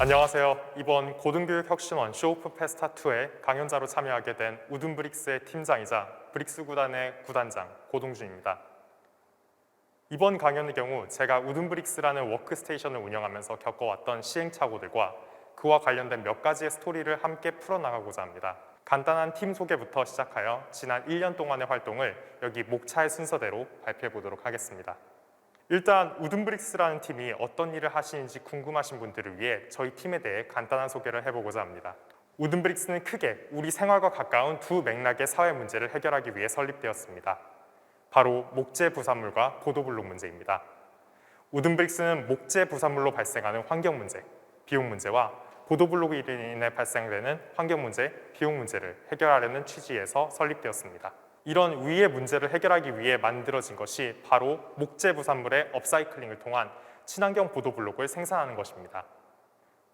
안녕하세요. 이번 고등교육 혁신원 쇼오프 페스타2에 강연자로 참여하게 된 우든브릭스의 팀장이자 브릭스 구단의 구단장 고동준입니다. 이번 강연의 경우 제가 우든브릭스라는 워크스테이션을 운영하면서 겪어왔던 시행착오들과 그와 관련된 몇 가지의 스토리를 함께 풀어나가고자 합니다. 간단한 팀 소개부터 시작하여 지난 1년 동안의 활동을 여기 목차의 순서대로 발표해 보도록 하겠습니다. 일단 우든브릭스라는 팀이 어떤 일을 하시는지 궁금하신 분들을 위해 저희 팀에 대해 간단한 소개를 해보고자 합니다. 우든브릭스는 크게 우리 생활과 가까운 두 맥락의 사회 문제를 해결하기 위해 설립되었습니다. 바로 목재 부산물과 보도블록 문제입니다. 우든브릭스는 목재 부산물로 발생하는 환경 문제, 비용 문제와 보도블록으로 인해 발생되는 환경 문제, 비용 문제를 해결하려는 취지에서 설립되었습니다. 이런 위의 문제를 해결하기 위해 만들어진 것이 바로 목재 부산물의 업사이클링을 통한 친환경 보도블록을 생산하는 것입니다.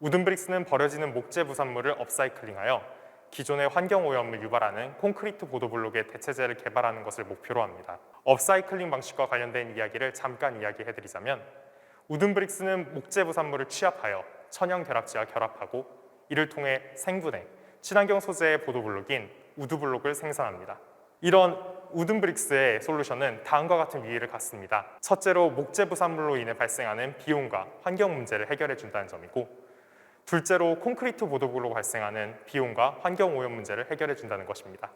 우든브릭스는 버려지는 목재 부산물을 업사이클링하여 기존의 환경오염을 유발하는 콘크리트 보도블록의 대체재를 개발하는 것을 목표로 합니다. 업사이클링 방식과 관련된 이야기를 잠깐 이야기해드리자면 우든브릭스는 목재 부산물을 취합하여 천연 결합지와 결합하고 이를 통해 생분해, 친환경 소재의 보도블록인 우드블록을 생산합니다. 이런 우든브릭스의 솔루션은 다음과 같은 위의를 갖습니다. 첫째로 목재 부산물로 인해 발생하는 비용과 환경 문제를 해결해 준다는 점이고, 둘째로 콘크리트 보도블록으로 발생하는 비용과 환경 오염 문제를 해결해 준다는 것입니다.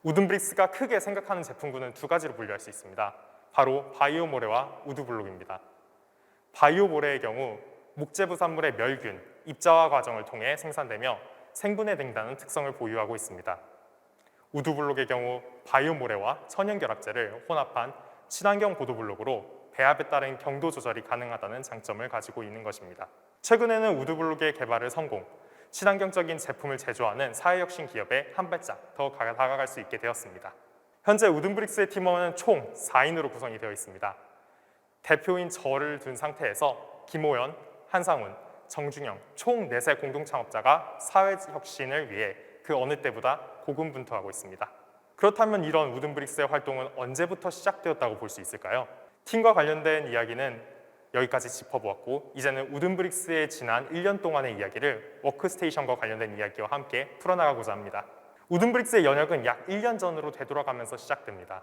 우든브릭스가 크게 생각하는 제품군은 두 가지로 분류할 수 있습니다. 바로 바이오모래와 우드블록입니다. 바이오모래의 경우 목재 부산물의 멸균, 입자화 과정을 통해 생산되며 생분해된다는 특성을 보유하고 있습니다. 우드블록의 경우 바이오모래와 천연결합제를 혼합한 친환경 보도블록으로 배합에 따른 경도 조절이 가능하다는 장점을 가지고 있는 것입니다. 최근에는 우드블록의 개발을 성공, 친환경적인 제품을 제조하는 사회혁신 기업에 한 발짝 더 다가갈 수 있게 되었습니다. 현재 우든브릭스의 팀원은 총 4인으로 구성이 되어 있습니다. 대표인 저를 둔 상태에서 김호연, 한상훈, 정준영 총 4세 공동창업자가 사회혁신을 위해 그 어느 때보다 고군분투하고 있습니다. 그렇다면 이런 우든브릭스의 활동은 언제부터 시작되었다고 볼 수 있을까요? 팀과 관련된 이야기는 여기까지 짚어보았고, 이제는 우든브릭스의 지난 1년 동안의 이야기를 워크스테이션과 관련된 이야기와 함께 풀어나가고자 합니다. 우든브릭스의 연혁은 약 1년 전으로 되돌아가면서 시작됩니다.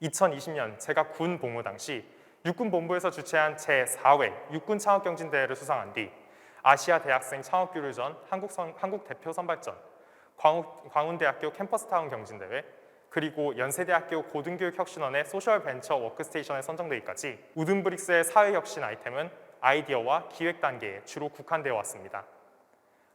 2020년 제가 군 복무 당시 육군본부에서 주최한 제4회 육군창업경진대회를 수상한 뒤 아시아 대학생 창업교류전 한국 대표 선발전, 광운대학교 캠퍼스타운 경진대회, 그리고 연세대학교 고등교육혁신원의 소셜벤처 워크스테이션에 선정되기까지 우든브릭스의 사회혁신 아이템은 아이디어와 기획 단계에 주로 국한되어 왔습니다.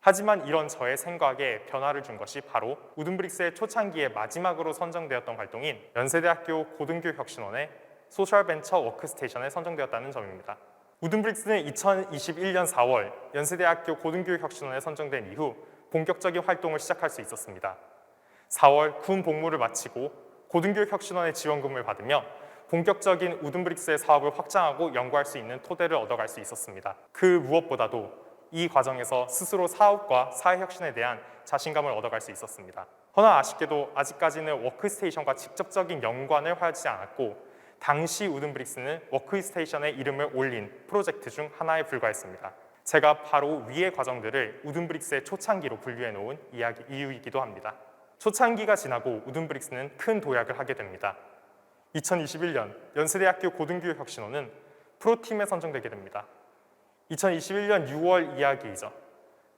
하지만 이런 저의 생각에 변화를 준 것이 바로 우든브릭스의 초창기에 마지막으로 선정되었던 활동인 연세대학교 고등교육혁신원의 소셜벤처 워크스테이션에 선정되었다는 점입니다. 우든브릭스는 2021년 4월 연세대학교 고등교육혁신원에 선정된 이후 본격적인 활동을 시작할 수 있었습니다. 4월 군 복무를 마치고 고등교육혁신원의 지원금을 받으며 본격적인 우든브릭스의 사업을 확장하고 연구할 수 있는 토대를 얻어갈 수 있었습니다. 그 무엇보다도 이 과정에서 스스로 사업과 사회혁신에 대한 자신감을 얻어갈 수 있었습니다. 허나 아쉽게도 아직까지는 워크스테이션과 직접적인 연관을 하지 않았고, 당시 우든브릭스는 워크스테이션에 이름을 올린 프로젝트 중 하나에 불과했습니다. 제가 바로 위의 과정들을 우든브릭스의 초창기로 분류해 놓은 이유이기도 합니다. 초창기가 지나고 우든브릭스는 큰 도약을 하게 됩니다. 2021년 연세대학교 고등교육혁신원은 프로팀에 선정되게 됩니다. 2021년 6월 이야기이죠.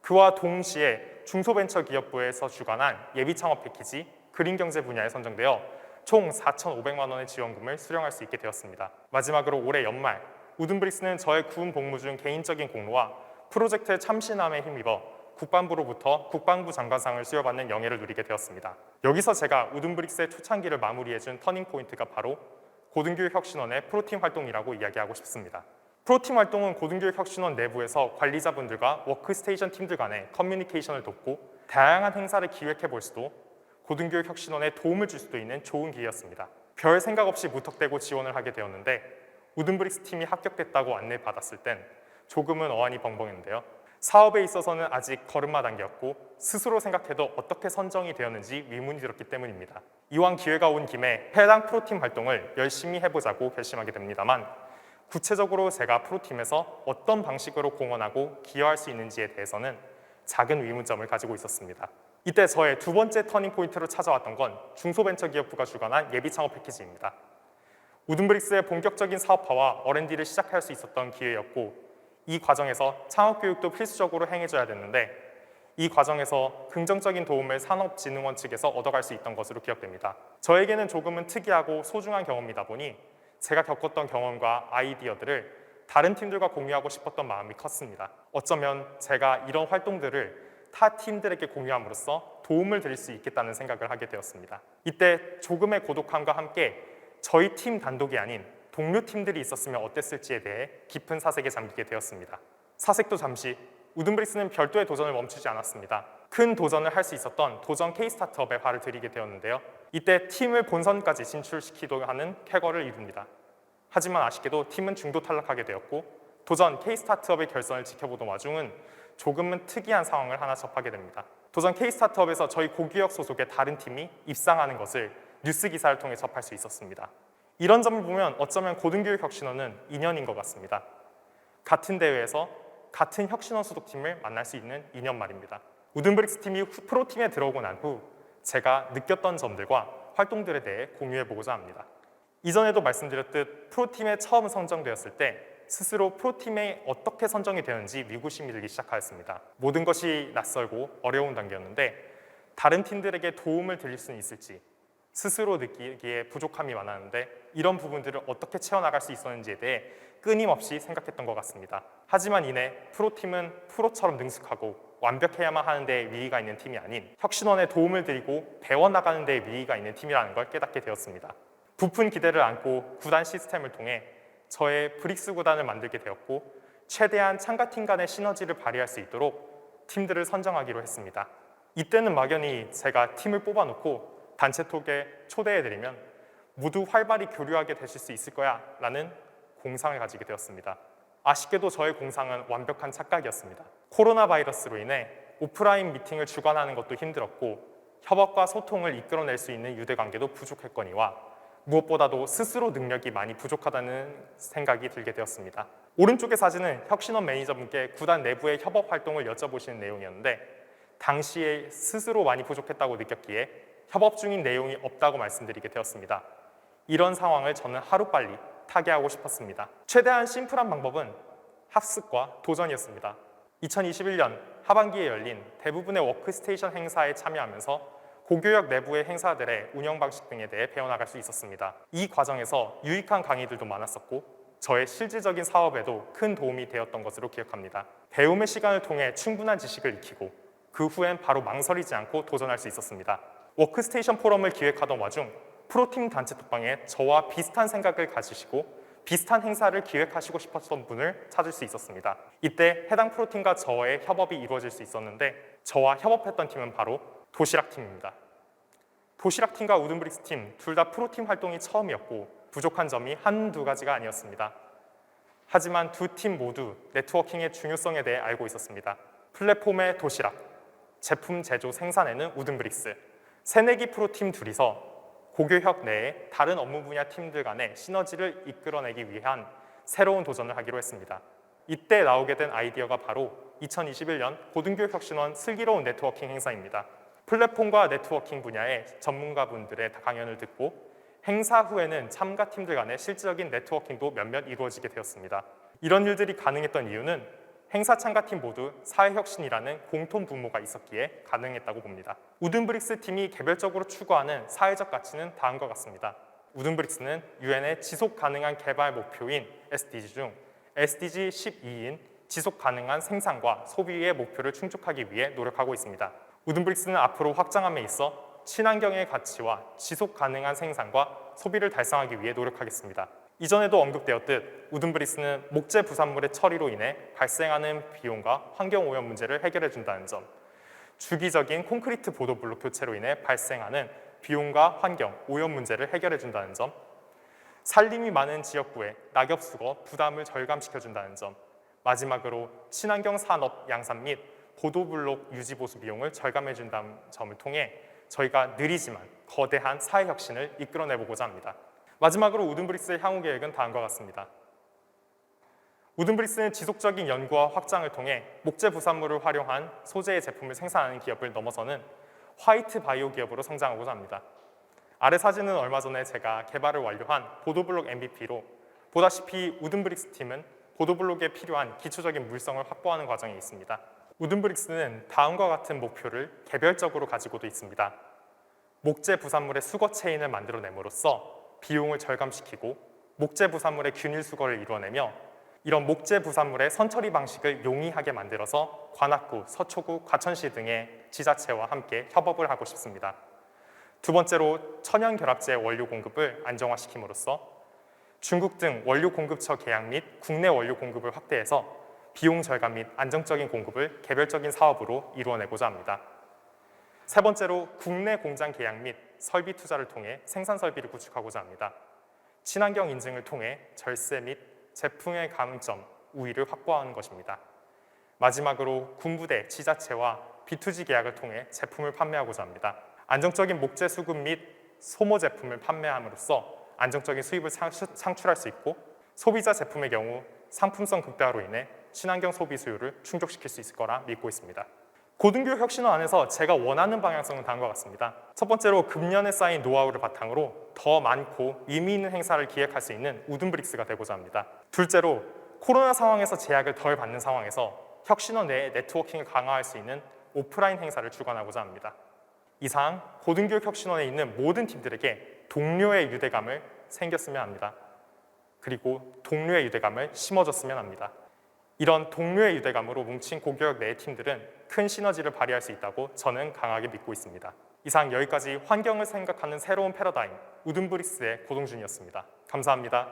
그와 동시에 중소벤처기업부에서 주관한 예비창업 패키지 그린경제 분야에 선정되어 총 4,500만 원의 지원금을 수령할 수 있게 되었습니다. 마지막으로 올해 연말 우든브릭스는 저의 군 복무 중 개인적인 공로와 프로젝트의 참신함에 힘입어 국방부로부터 국방부 장관상을 수여받는 영예를 누리게 되었습니다. 여기서 제가 우든브릭스의 초창기를 마무리해준 터닝포인트가 바로 고등교육혁신원의 프로팀 활동이라고 이야기하고 싶습니다. 프로팀 활동은 고등교육혁신원 내부에서 관리자분들과 워크스테이션 팀들 간의 커뮤니케이션을 돕고 다양한 행사를 기획해 볼 수도, 고등교육혁신원에 도움을 줄 수도 있는 좋은 기회였습니다. 별 생각 없이 무턱대고 지원을 하게 되었는데 우든브릭스 팀이 합격됐다고 안내받았을 땐 조금은 어안이 벙벙했는데요. 사업에 있어서는 아직 걸음마 단계였고 스스로 생각해도 어떻게 선정이 되었는지 의문이 들었기 때문입니다. 이왕 기회가 온 김에 해당 프로팀 활동을 열심히 해보자고 결심하게 됩니다만 구체적으로 제가 프로팀에서 어떤 방식으로 공헌하고 기여할 수 있는지에 대해서는 작은 의문점을 가지고 있었습니다. 이때 저의 두 번째 터닝포인트로 찾아왔던 건 중소벤처기업부가 주관한 예비 창업 패키지입니다. 우든브릭스의 본격적인 사업화와 R&D를 시작할 수 있었던 기회였고, 이 과정에서 창업교육도 필수적으로 행해줘야 됐는데, 이 과정에서 긍정적인 도움을 산업진흥원 측에서 얻어갈 수 있던 것으로 기억됩니다. 저에게는 조금은 특이하고 소중한 경험이다 보니 제가 겪었던 경험과 아이디어들을 다른 팀들과 공유하고 싶었던 마음이 컸습니다. 어쩌면 제가 이런 활동들을 타 팀들에게 공유함으로써 도움을 드릴 수 있겠다는 생각을 하게 되었습니다. 이때 조금의 고독함과 함께 저희 팀 단독이 아닌 동료 팀들이 있었으면 어땠을지에 대해 깊은 사색에 잠기게 되었습니다. 사색도 잠시 우든브릭스는 별도의 도전을 멈추지 않았습니다. 큰 도전을 할 수 있었던 도전 K-스타트업에 발을 들이게 되었는데요. 이때 팀을 본선까지 진출시키려 하는 쾌거를 이룹니다. 하지만 아쉽게도 팀은 중도 탈락하게 되었고, 도전 K-스타트업의 결선을 지켜보던 와중은 조금은 특이한 상황을 하나 접하게 됩니다. 도전 K-스타트업에서 저희 고기역 소속의 다른 팀이 입상하는 것을 뉴스 기사를 통해 접할 수 있었습니다. 이런 점을 보면 어쩌면 고등교육 혁신원은 인연인 것 같습니다. 같은 대회에서 같은 혁신원 소속팀을 만날 수 있는 인연 말입니다. 우든브릭스 팀이 프로팀에 들어오고 난 후 제가 느꼈던 점들과 활동들에 대해 공유해보고자 합니다. 이전에도 말씀드렸듯 프로팀에 처음 선정되었을 때 스스로 프로팀에 어떻게 선정이 되는지 위구심이 들기 시작하였습니다. 모든 것이 낯설고 어려운 단계였는데 다른 팀들에게 도움을 드릴 수는 있을지 스스로 느끼기에 부족함이 많았는데 이런 부분들을 어떻게 채워나갈 수 있었는지에 대해 끊임없이 생각했던 것 같습니다. 하지만 이내 프로팀은 프로처럼 능숙하고 완벽해야만 하는 데에 위기가 있는 팀이 아닌 혁신원에 도움을 드리고 배워나가는 데에 위기가 있는 팀이라는 걸 깨닫게 되었습니다. 부푼 기대를 안고 구단 시스템을 통해 저의 브릭스 구단을 만들게 되었고, 최대한 참가팀 간의 시너지를 발휘할 수 있도록 팀들을 선정하기로 했습니다. 이때는 막연히 제가 팀을 뽑아놓고 단체톡에 초대해드리면 모두 활발히 교류하게 되실 수 있을 거야 라는 공상을 가지게 되었습니다. 아쉽게도 저의 공상은 완벽한 착각이었습니다. 코로나 바이러스로 인해 오프라인 미팅을 주관하는 것도 힘들었고 협업과 소통을 이끌어낼 수 있는 유대관계도 부족했거니와 무엇보다도 스스로 능력이 많이 부족하다는 생각이 들게 되었습니다. 오른쪽의 사진은 혁신원 매니저분께 구단 내부의 협업 활동을 여쭤보시는 내용이었는데, 당시에 스스로 많이 부족했다고 느꼈기에 협업 중인 내용이 없다고 말씀드리게 되었습니다. 이런 상황을 저는 하루빨리 타개하고 싶었습니다. 최대한 심플한 방법은 학습과 도전이었습니다. 2021년 하반기에 열린 대부분의 워크스테이션 행사에 참여하면서 고교역 내부의 행사들의 운영 방식 등에 대해 배워나갈 수 있었습니다. 이 과정에서 유익한 강의들도 많았었고 저의 실질적인 사업에도 큰 도움이 되었던 것으로 기억합니다. 배움의 시간을 통해 충분한 지식을 익히고 그 후엔 바로 망설이지 않고 도전할 수 있었습니다. 워크스테이션 포럼을 기획하던 와중 프로팀 단체 톡방에 저와 비슷한 생각을 가지시고 비슷한 행사를 기획하시고 싶었던 분을 찾을 수 있었습니다. 이때 해당 프로팀과 저의 협업이 이루어질 수 있었는데 저와 협업했던 팀은 바로 도시락 팀입니다. 도시락 팀과 우든브릭스 팀 둘 다 프로팀 활동이 처음이었고 부족한 점이 한두 가지가 아니었습니다. 하지만 두 팀 모두 네트워킹의 중요성에 대해 알고 있었습니다. 플랫폼의 도시락, 제품 제조 생산에는 우든브릭스, 새내기 프로팀 둘이서 고교협 내에 다른 업무 분야 팀들 간의 시너지를 이끌어내기 위한 새로운 도전을 하기로 했습니다. 이때 나오게 된 아이디어가 바로 2021년 고등교육혁신원 슬기로운 네트워킹 행사입니다. 플랫폼과 네트워킹 분야의 전문가분들의 강연을 듣고 행사 후에는 참가팀들 간의 실질적인 네트워킹도 몇몇 이루어지게 되었습니다. 이런 일들이 가능했던 이유는 행사 참가팀 모두 사회혁신이라는 공통 분모가 있었기에 가능했다고 봅니다. 우든브릭스 팀이 개별적으로 추구하는 사회적 가치는 다음과 같습니다. 우든브릭스는 유엔의 지속 가능한 개발 목표인 SDG 중 SDG 12인 지속 가능한 생산과 소비의 목표를 충족하기 위해 노력하고 있습니다. 우든브릭스는 앞으로 확장함에 있어 친환경의 가치와 지속 가능한 생산과 소비를 달성하기 위해 노력하겠습니다. 이전에도 언급되었듯 우든브릭스는 목재 부산물의 처리로 인해 발생하는 비용과 환경오염 문제를 해결해준다는 점, 주기적인 콘크리트 보도블록 교체로 인해 발생하는 비용과 환경, 오염 문제를 해결해준다는 점, 산림이 많은 지역구에 낙엽수거 부담을 절감시켜준다는 점, 마지막으로 친환경 산업 양산 및 보도블록 유지보수 비용을 절감해준다는 점을 통해 저희가 느리지만 거대한 사회혁신을 이끌어내보고자 합니다. 마지막으로 우든브릭스의 향후 계획은 다음과 같습니다. 우든브릭스는 지속적인 연구와 확장을 통해 목재 부산물을 활용한 소재의 제품을 생산하는 기업을 넘어서는 화이트 바이오 기업으로 성장하고자 합니다. 아래 사진은 얼마 전에 제가 개발을 완료한 보도블록 MVP로, 보다시피 우든브릭스 팀은 보도블록에 필요한 기초적인 물성을 확보하는 과정에 있습니다. 우든브릭스는 다음과 같은 목표를 개별적으로 가지고도 있습니다. 목재 부산물의 수거 체인을 만들어냄으로써 비용을 절감시키고 목재 부산물의 균일 수거를 이루어내며 이런 목재 부산물의 선처리 방식을 용이하게 만들어서 관악구, 서초구, 과천시 등의 지자체와 함께 협업을 하고 싶습니다. 두 번째로 천연 결합제 원료 공급을 안정화시킴으로써 중국 등 원료 공급처 계약 및 국내 원료 공급을 확대해서 비용 절감 및 안정적인 공급을 개별적인 사업으로 이루어내고자 합니다. 세 번째로 국내 공장 계약 및 설비 투자를 통해 생산 설비를 구축하고자 합니다. 친환경 인증을 통해 절세 및 제품의 가맹점 우위를 확보하는 것입니다. 마지막으로 군부대, 지자체와 B2G 계약을 통해 제품을 판매하고자 합니다. 안정적인 목재 수급 및 소모 제품을 판매함으로써 안정적인 수입을 창출할 수 있고 소비자 제품의 경우 상품성 극대화로 인해 친환경 소비 수요를 충족시킬 수 있을 거라 믿고 있습니다. 고등교육 혁신호 안에서 제가 원하는 방향성은 다음과 같습니다. 첫 번째로 금년에 쌓인 노하우를 바탕으로 더 많고 의미 있는 행사를 기획할 수 있는 우든브릭스가 되고자 합니다. 둘째로 코로나 상황에서 제약을 덜 받는 상황에서 혁신호 내에 네트워킹을 강화할 수 있는 오프라인 행사를 주관하고자 합니다. 이상 고등교육 혁신원에 있는 모든 팀들에게 동료의 유대감을 생겼으면 합니다. 그리고 동료의 유대감을 심어줬으면 합니다. 이런 동료의 유대감으로 뭉친 고교육 내 팀들은 큰 시너지를 발휘할 수 있다고 저는 강하게 믿고 있습니다. 이상 여기까지 환경을 생각하는 새로운 패러다임 우든브릭스의 고동준이었습니다. 감사합니다.